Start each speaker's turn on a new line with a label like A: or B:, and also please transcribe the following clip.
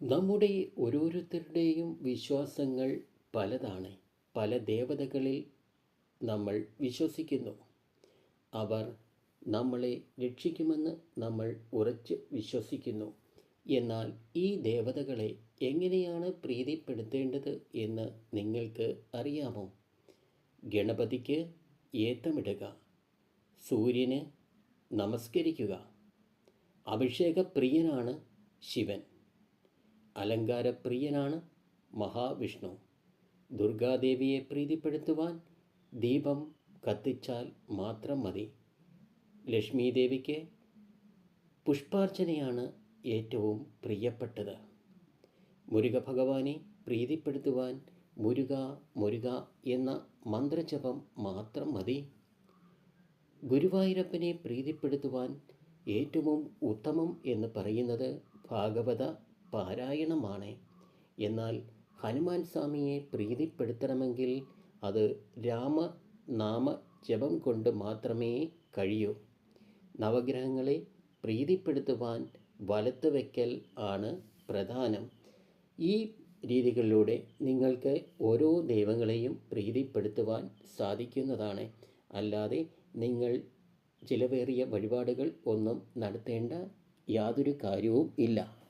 A: നമ്മുടെ ഓരോരുത്തരുടെയും വിശ്വാസങ്ങൾ പലതാണ്. പല ദേവതകളിൽ നമ്മൾ വിശ്വസിക്കുന്നു. അവർ നമ്മളെ രക്ഷിക്കുമെന്ന് നമ്മൾ ഉറച്ച് വിശ്വസിക്കുന്നു. എന്നാൽ ഈ ദേവതകളെ എങ്ങനെയാണ് പ്രീതിപ്പെടുത്തേണ്ടത് എന്ന് നിങ്ങൾക്ക് അറിയാമോ? ഗണപതിക്ക് ഏത്തമിടുക, സൂര്യന് നമസ്കരിക്കുക. അഭിഷേകപ്രിയനാണ് ശിവൻ. അലങ്കാരപ്രിയനാണ് മഹാവിഷ്ണു. ദുർഗാദേവിയെ പ്രീതിപ്പെടുത്തുവാൻ ദീപം കത്തിച്ചാൽ മാത്രം മതി. ലക്ഷ്മി ദേവിക്ക് പുഷ്പാർച്ചനയാണ് ഏറ്റവും പ്രിയപ്പെട്ടത്. മുരുക ഭഗവാനെ പ്രീതിപ്പെടുത്തുവാൻ മുരുക മുരുക എന്ന മന്ത്രജപം മാത്രം മതി. ഗുരുവായൂരപ്പനെ പ്രീതിപ്പെടുത്തുവാൻ ഏറ്റവും ഉത്തമം എന്ന് പറയുന്നത് ഭാഗവത പാരായണമാണ്. എന്നാൽ ഹനുമാൻ സ്വാമിയെ പ്രീതിപ്പെടുത്തണമെങ്കിൽ അത് രാമനാമ ജപം കൊണ്ട് മാത്രമേ കഴിയൂ. നവഗ്രഹങ്ങളെ പ്രീതിപ്പെടുത്തുവാൻ വലത്ത് വയ്ക്കൽ ആണ് പ്രധാനം. ഈ രീതികളിലൂടെ നിങ്ങൾക്ക് ഓരോ ദൈവങ്ങളെയും പ്രീതിപ്പെടുത്തുവാൻ സാധിക്കുന്നതാണ്. അല്ലാതെ നിങ്ങൾ ചിലവേറിയ വഴിപാടുകൾ ഒന്നും നടത്തേണ്ട യാതൊരു കാര്യവും ഇല്ല.